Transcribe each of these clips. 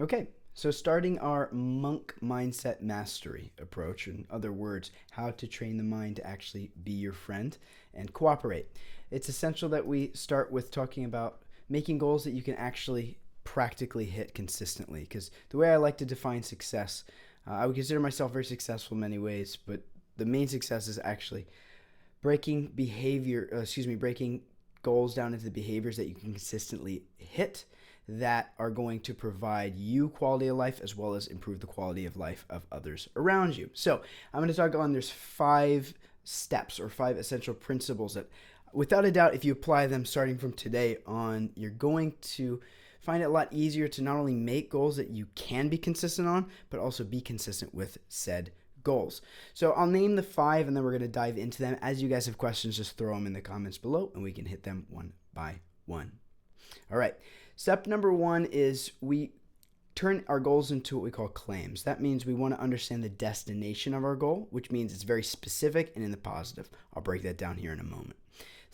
Okay, so starting our monk mindset mastery approach, in other words, how to train the mind to actually be your friend and cooperate. It's essential that we start with talking about making goals that you can actually practically hit consistently. Because the way I like to define success, I would consider myself very successful in many ways, but the main success is actually breaking goals down into the behaviors that you can consistently hit that are going to provide you quality of life as well as improve the quality of life of others around you. So I'm going to talk on there's 5 steps or 5 essential principles that without a doubt, if you apply them starting from today on, you're going to find it a lot easier to not only make goals that you can be consistent on, but also be consistent with said goals. So I'll name the 5 and then we're going to dive into them. As you guys have questions, just throw them in the comments below and we can hit them one by one. All right. Step number 1 is we turn our goals into what we call claims. That means we want to understand the destination of our goal, which means it's very specific and in the positive. I'll break that down here in a moment.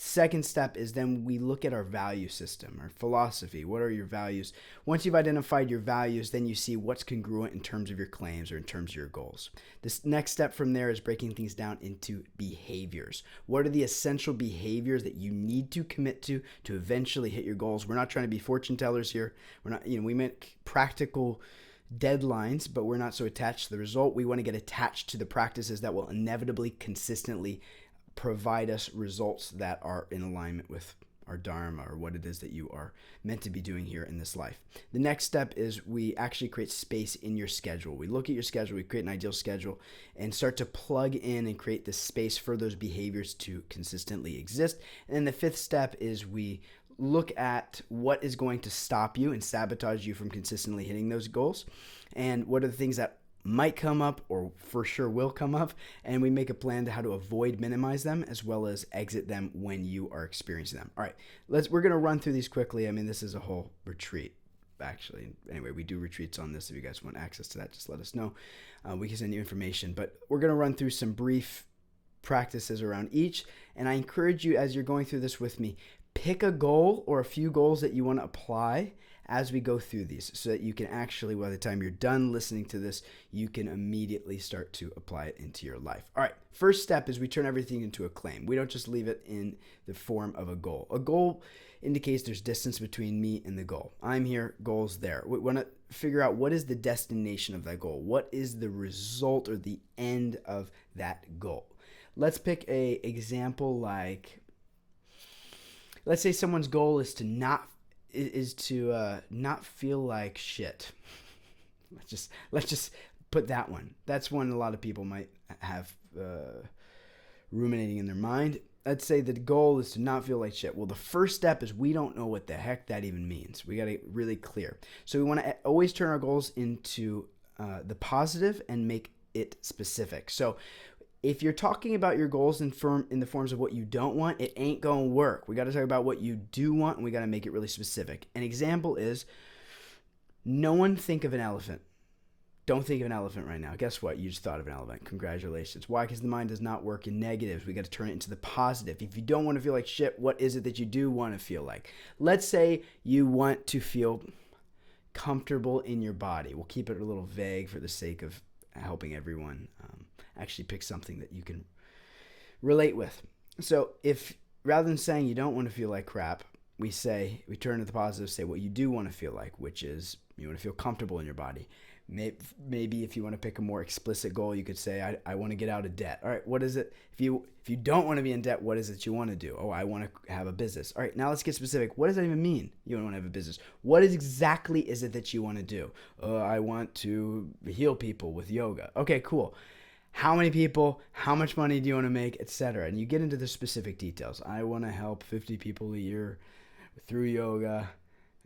Second step is then we look at our value system, our philosophy. What are your values? Once you've identified your values, then you see what's congruent in terms of your claims or in terms of your goals. This next step from there is breaking things down into behaviors. What are the essential behaviors that you need to commit to eventually hit your goals? We're not trying to be fortune tellers here. We're not, we make practical deadlines, but we're not so attached to the result. We want to get attached to the practices that will inevitably, consistently provide us results that are in alignment with our dharma or what it is that you are meant to be doing here in this life. The next step is we actually create space in your schedule. We look at your schedule, we create an ideal schedule and start to plug in and create the space for those behaviors to consistently exist. And then the 5th step is we look at what is going to stop you and sabotage you from consistently hitting those goals and what are the things that might come up or for sure will come up, and we make a plan to how to avoid, minimize them, as well as exit them when you are experiencing them. All right, we're going to run through these quickly. I mean, this is a whole retreat, actually. Anyway, we do retreats on this. If you guys want access to that, just let us know. We can send you information, but we're going to run through some brief practices around each, and I encourage you as you're going through this with me, pick a goal or a few goals that you want to apply as we go through these so that you can actually, by the time you're done listening to this, you can immediately start to apply it into your life. All right, first step is we turn everything into a claim. We don't just leave it in the form of a goal. A goal indicates there's distance between me and the goal. I'm here, goal's there. We want to figure out what is the destination of that goal. What is the result or the end of that goal? Let's pick a example like, let's say someone's goal is to not feel like shit. Let's just put that one. That's one a lot of people might have ruminating in their mind. Let's say the goal is to not feel like shit. Well, the first step is we don't know what the heck that even means. We got to get really clear. So we want to always turn our goals into the positive and make it specific. So if you're talking about your goals in the forms of what you don't want, it ain't going to work. We got to talk about what you do want, and we got to make it really specific. An example is, no one think of an elephant. Don't think of an elephant right now. Guess what? You just thought of an elephant. Congratulations. Why? Because the mind does not work in negatives. We got to turn it into the positive. If you don't want to feel like shit, what is it that you do want to feel like? Let's say you want to feel comfortable in your body. We'll keep it a little vague for the sake of helping everyone actually pick something that you can relate with. So if rather than saying you don't want to feel like crap, we turn to the positive, say what you do want to feel like, which is you want to feel comfortable in your body. Maybe if you want to pick a more explicit goal, you could say, I want to get out of debt. All right, what is it? If you don't want to be in debt, what is it you want to do? Oh, I want to have a business. All right, now let's get specific. What does that even mean? You don't want to have a business. What exactly is it that you want to do? I want to heal people with yoga. Okay, cool. How many people, how much money do you want to make, etc. And you get into the specific details. I want to help 50 people a year through yoga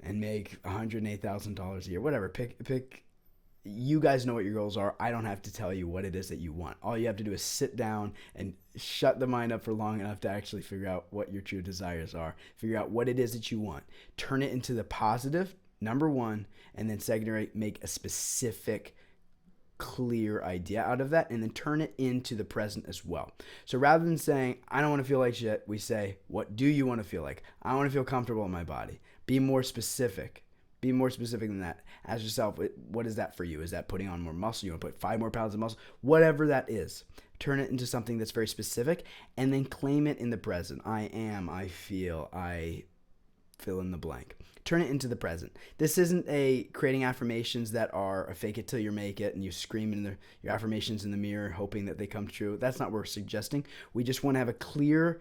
and make $108,000 a year. Whatever, pick. You guys know what your goals are. I don't have to tell you what it is that you want. All you have to do is sit down and shut the mind up for long enough to actually figure out what your true desires are. Figure out what it is that you want. Turn it into the positive, number 1, and then secondary, make a specific clear idea out of that, and then turn it into the present as well. So rather than saying, I don't want to feel like shit, we say, what do you want to feel like? I want to feel comfortable in my body. Be more specific. Be more specific than that. Ask yourself, what is that for you? Is that putting on more muscle? You want to put 5 more pounds of muscle? Whatever that is. Turn it into something that's very specific, and then claim it in the present. I am, I feel, I fill in the blank. Turn it into the present. This isn't creating affirmations that are a fake it till you make it and you scream in your affirmations in the mirror hoping that they come true. That's not what we're suggesting. We just want to have a clear,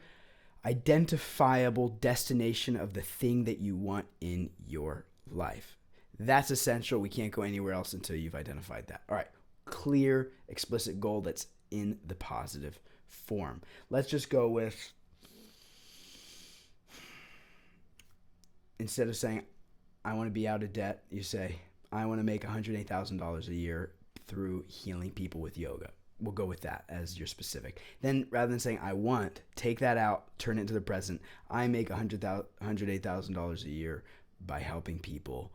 identifiable destination of the thing that you want in your life. That's essential. We can't go anywhere else until you've identified that. All right. Clear, explicit goal that's in the positive form. Let's just go with, instead of saying, I want to be out of debt, you say, I want to make $108,000 a year through healing people with yoga. We'll go with that as your specific. Then rather than saying, I want, take that out, turn it into the present. I make $108,000 a year by helping people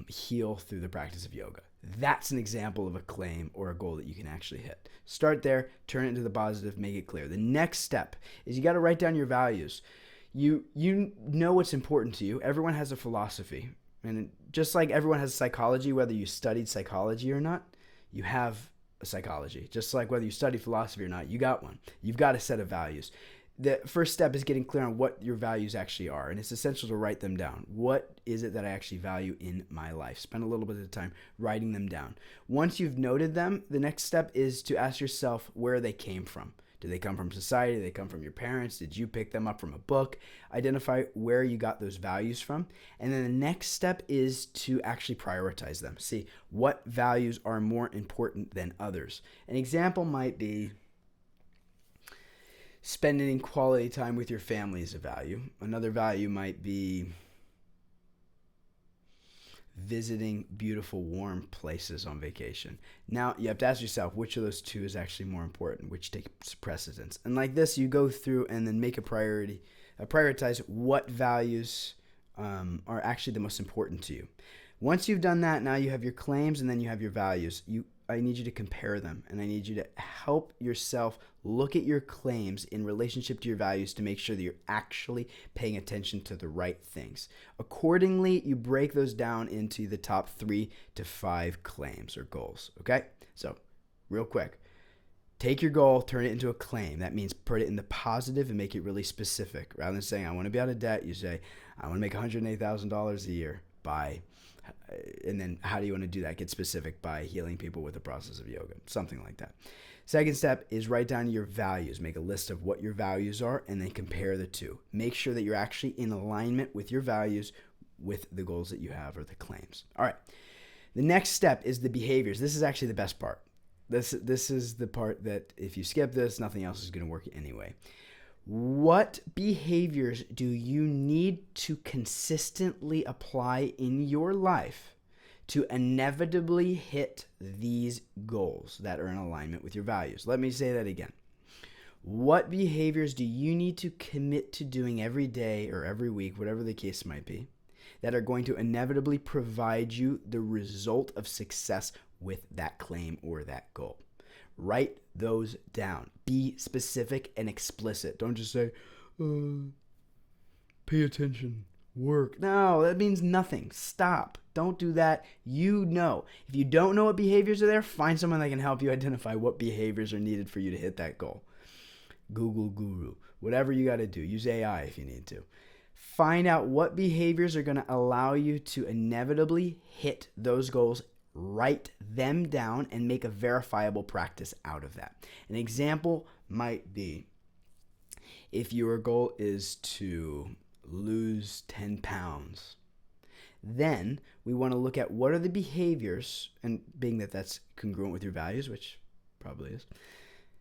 heal through the practice of yoga. That's an example of a claim or a goal that you can actually hit. Start there, turn it into the positive, make it clear. The next step is you got to write down your values. You know what's important to you. Everyone has a philosophy. And just like everyone has psychology, whether you studied psychology or not, you have a psychology. Just like whether you study philosophy or not, you got one. You've got a set of values. The first step is getting clear on what your values actually are, and it's essential to write them down. What is it that I actually value in my life? Spend a little bit of time writing them down. Once you've noted them, the next step is to ask yourself where they came from. Did they come from society? Did they come from your parents? Did you pick them up from a book? Identify where you got those values from. And then the next step is to actually prioritize them. See what values are more important than others. An example might be spending quality time with your family is a value. Another value might be visiting beautiful, warm places on vacation. Now, you have to ask yourself, which of those two is actually more important, which takes precedence. And like this, you go through and then make a priority, prioritize what values are actually the most important to you. Once you've done that, now you have your claims and then you have your values. I need you to compare them, and I need you to help yourself look at your claims in relationship to your values to make sure that you're actually paying attention to the right things. Accordingly, you break those down into the top 3 to 5 claims or goals, okay? So, real quick, take your goal, turn it into a claim. That means put it in the positive and make it really specific. Rather than saying, I want to be out of debt, you say, I want to make $108,000 a year by... And then how do you want to do that? Get specific by healing people with the process of yoga, something like that. Second step is write down your values. Make a list of what your values are and then compare the two. Make sure that you're actually in alignment with your values with the goals that you have or the claims. All right. The next step is the behaviors. This is actually the best part. This is the part that if you skip this, nothing else is going to work anyway. What behaviors do you need to consistently apply in your life to inevitably hit these goals that are in alignment with your values? Let me say that again. What behaviors do you need to commit to doing every day or every week, whatever the case might be, that are going to inevitably provide you the result of success with that claim or that goal? Write those down. Be specific and explicit. Don't just say, pay attention, work. No, that means nothing. Stop. Don't do that. You know. If you don't know what behaviors are there, find someone that can help you identify what behaviors are needed for you to hit that goal. Google Guru. Whatever you got to do. Use AI if you need to. Find out what behaviors are going to allow you to inevitably hit those goals. Write them down and make a verifiable practice out of that. An example might be if your goal is to lose 10 pounds, then we want to look at what are the behaviors, and being that that's congruent with your values, which probably is,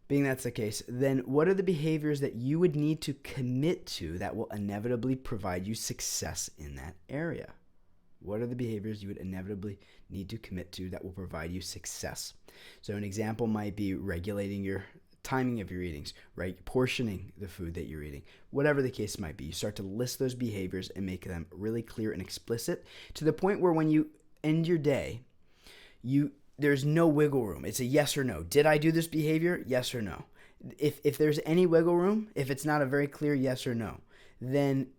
being that's the case, then what are the behaviors that you would need to commit to that will inevitably provide you success in that area? What are the behaviors you would inevitably need to commit to that will provide you success? So an example might be regulating your timing of your eatings, right? Portioning the food that you're eating, whatever the case might be. You start to list those behaviors and make them really clear and explicit to the point where when you end your day, there's no wiggle room. It's a yes or no. Did I do this behavior? Yes or no. If there's any wiggle room, if it's not a very clear yes or no, then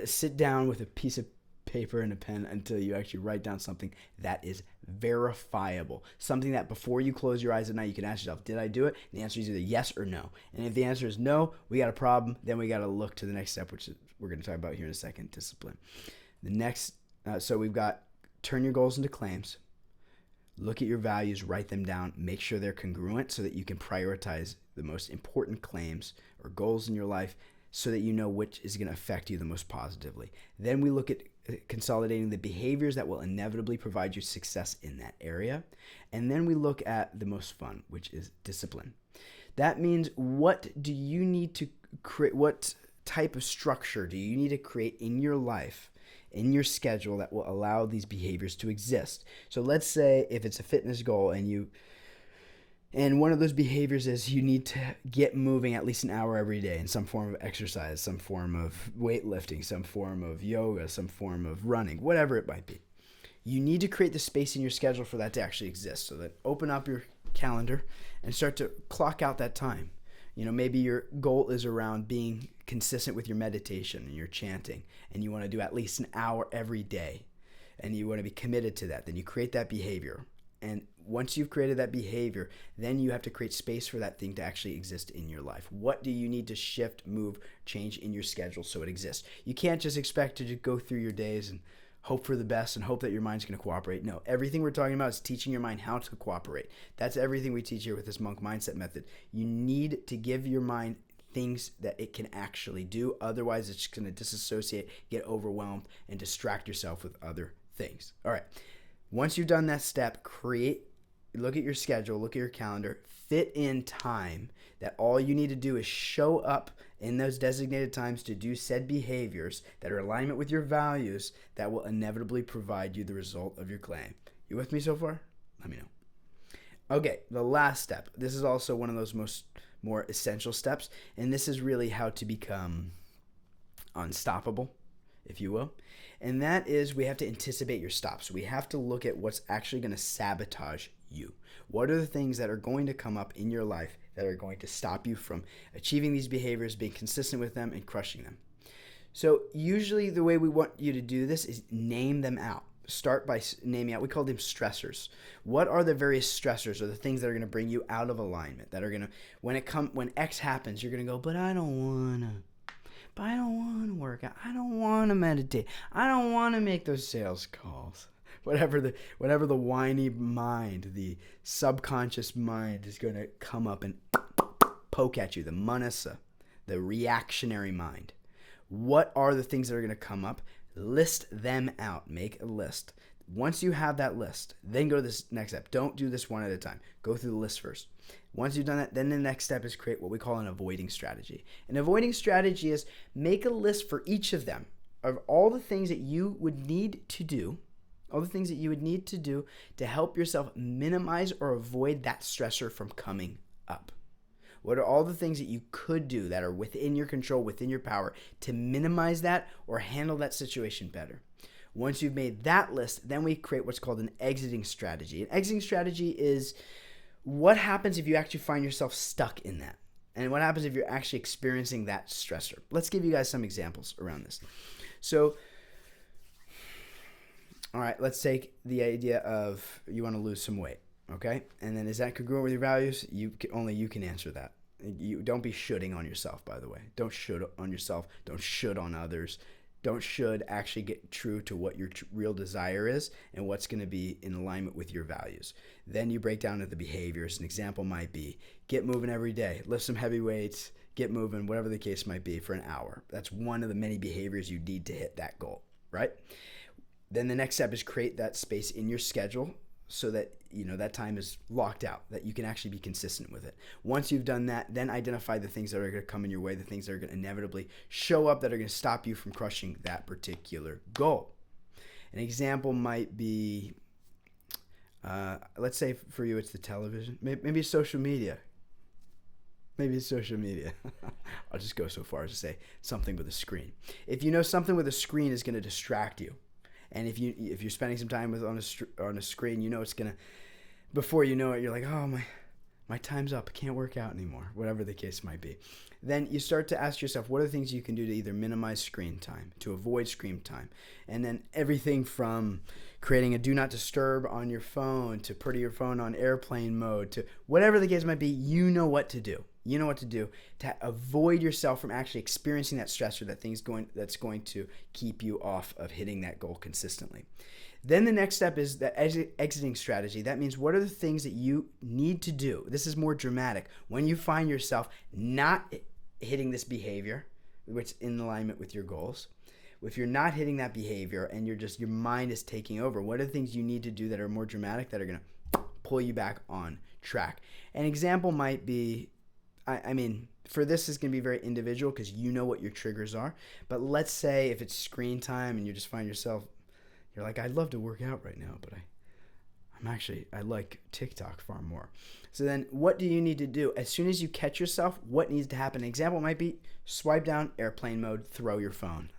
sit down with a piece of paper and a pen until you actually write down something that is verifiable. Something that before you close your eyes at night, you can ask yourself, did I do it? And the answer is either yes or no. And if the answer is no, we got a problem. Then we got to look to the next step, which is, we're going to talk about here in a second, discipline. The next, so we've got turn your goals into claims. Look at your values, write them down, make sure they're congruent so that you can prioritize the most important claims or goals in your life so that you know which is going to affect you the most positively. Then we look at consolidating the behaviors that will inevitably provide you success in that area. And then we look at the most fun, which is discipline. That means what do you need to create, what type of structure do you need to create in your life, in your schedule, that will allow these behaviors to exist. So let's say if it's a fitness goal and one of those behaviors is you need to get moving at least an hour every day in some form of exercise, some form of weightlifting, some form of yoga, some form of running, whatever it might be. You need to create the space in your schedule for that to actually exist. So that open up your calendar and start to clock out that time. Maybe your goal is around being consistent with your meditation and your chanting, and you want to do at least an hour every day, and you want to be committed to that. Then you create that behavior. And once you've created that behavior, then you have to create space for that thing to actually exist in your life. What do you need to shift, move, change in your schedule so it exists? You can't just expect to just go through your days and hope for the best and hope that your mind's going to cooperate. No, everything we're talking about is teaching your mind how to cooperate. That's everything we teach here with this monk mindset method. You need to give your mind things that it can actually do. Otherwise, it's just going to disassociate, get overwhelmed, and distract yourself with other things. All right. Once you've done that step, look at your schedule, look at your calendar, fit in time that all you need to do is show up in those designated times to do said behaviors that are in alignment with your values that will inevitably provide you the result of your claim. You with me so far? Let me know. Okay, the last step. This is also one of those more essential steps, and this is really how to become unstoppable, if you will. And that is, we have to anticipate your stops. We have to look at what's actually going to sabotage you. What are the things that are going to come up in your life that are going to stop you from achieving these behaviors, being consistent with them, and crushing them? So usually the way we want you to do this is name them out. Start by naming out, we call them stressors. What are the various stressors or the things that are going to bring you out of alignment, that are going to, when X happens, you're going to go, but I don't want to work out. I don't want to meditate. I don't want to make those sales calls. Whatever the whiny mind, the subconscious mind is going to come up and poke at you, the manasa, the reactionary mind. What are the things that are going to come up? List them out. Make a list. Once you have that list, then go to this next step. Don't do this one at a time. Go through the list first. Once you've done that, then the next step is create what we call an avoiding strategy. An avoiding strategy is make a list for each of them of all the things that you would need to do, to help yourself minimize or avoid that stressor from coming up. What are all the things that you could do that are within your control, within your power, to minimize that or handle that situation better? Once you've made that list, then we create what's called an exiting strategy. An exiting strategy is what happens if you actually find yourself stuck in that? And what happens if you're actually experiencing that stressor? Let's give you guys some examples around this. So, all right, let's take the idea of you want to lose some weight, okay? And then is that congruent with your values? Only you can answer that. You don't be shoulding on yourself, by the way. Don't should on yourself. Don't should on others. Don't should, actually get true to what your real desire is and what's going to be in alignment with your values. Then you break down into the behaviors. An example might be get moving every day, lift some heavy weights, get moving, whatever the case might be, for an hour. That's one of the many behaviors you need to hit that goal, right? Then the next step is create that space in your schedule so that that time is locked out, that you can actually be consistent with it. Once you've done that, then identify the things that are going to come in your way, the things that are going to inevitably show up that are going to stop you from crushing that particular goal. An example might be, let's say for you it's the television, maybe it's social media. I'll just go so far as to say something with a screen. If you know something with a screen is going to distract you, and if you're spending some time on a screen, it's gonna, before you know it, you're like, oh my time's up, I can't work out anymore, whatever the case might be. Then you start to ask yourself, what are the things you can do to either minimize screen time, to avoid screen time? And then everything from creating a do not disturb on your phone, to putting your phone on airplane mode, to whatever the case might be, you know what to do. You know what to do to avoid yourself from actually experiencing that stressor, that's going to keep you off of hitting that goal consistently. Then the next step is the exiting strategy. That means, what are the things that you need to do? This is more dramatic. When you find yourself not hitting this behavior, which is in alignment with your goals, if you're not hitting that behavior and your mind is taking over, what are the things you need to do that are more dramatic, that are going to pull you back on track? An example might be, for this is going to be very individual because you know what your triggers are. But let's say if it's screen time and you just find yourself, you're like, I'd love to work out right now, but I like TikTok far more. So then what do you need to do? As soon as you catch yourself, what needs to happen? An example might be swipe down, airplane mode, throw your phone.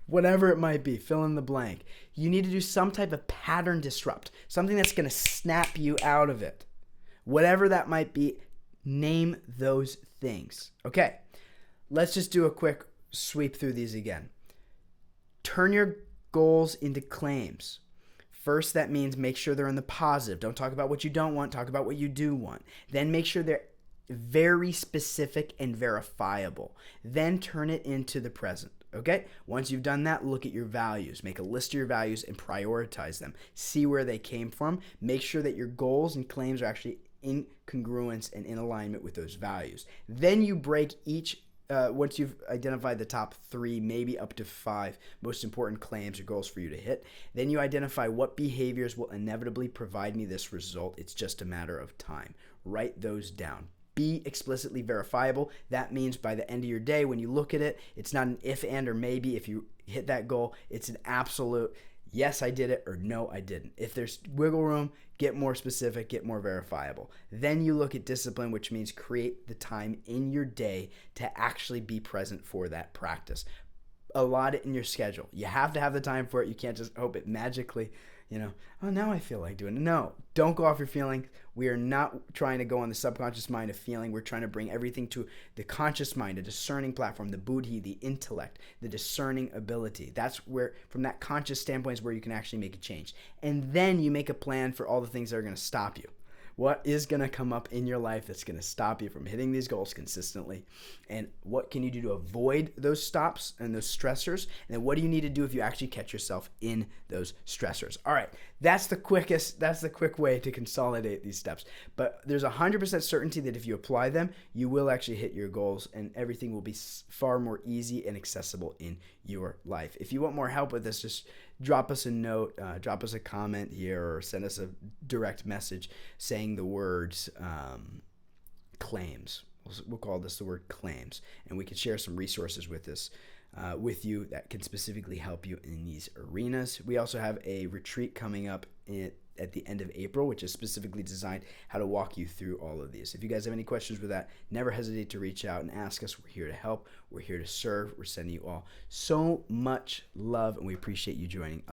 Whatever it might be, fill in the blank. You need to do some type of pattern disrupt, something that's going to snap you out of it. Whatever that might be, name those things. Okay, let's just do a quick sweep through these again. Turn your goals into claims. First, that means make sure they're in the positive. Don't talk about what you don't want, talk about what you do want. Then make sure they're very specific and verifiable. Then turn it into the present. Okay? Once you've done that, look at your values. Make a list of your values and prioritize them. See where they came from. Make sure that your goals and claims are actually in congruence and in alignment with those values. Then you break each once you've identified the top 3, maybe up to 5 most important claims or goals for you to hit, then you identify what behaviors will inevitably provide me this result. It's just a matter of time. Write those down. Be explicitly verifiable. That means by the end of your day, when you look at it, it's not an if, and, or maybe. If you hit that goal, it's an absolute yes, I did it, or no, I didn't. If there's wiggle room, get more specific, get more verifiable. Then you look at discipline, which means create the time in your day to actually be present for that practice. Allot it in your schedule. You have to have the time for it. You can't just hope it magically, oh, now I feel like doing it. No, don't go off your feeling. We are not trying to go on the subconscious mind of feeling. We're trying to bring everything to the conscious mind, a discerning platform, the buddhi, the intellect, the discerning ability. That's where, from that conscious standpoint, is where you can actually make a change. And then you make a plan for all the things that are going to stop you. What is going to come up in your life that's going to stop you from hitting these goals consistently? And what can you do to avoid those stops and those stressors? And then what do you need to do if you actually catch yourself in those stressors? All right, that's the quick way to consolidate these steps. But there's 100% certainty that if you apply them, you will actually hit your goals and everything will be far more easy and accessible in your life. If you want more help with this, just drop us a note, drop us a comment here, or send us a direct message saying the words claims. We'll call this the word claims, and we can share some resources with this with you that can specifically help you in these arenas. We also have a retreat coming up at the end of April, which is specifically designed how to walk you through all of these. If you guys have any questions with that, never hesitate to reach out and ask us. We're here to help. We're here to serve. We're sending you all so much love, and we appreciate you joining us.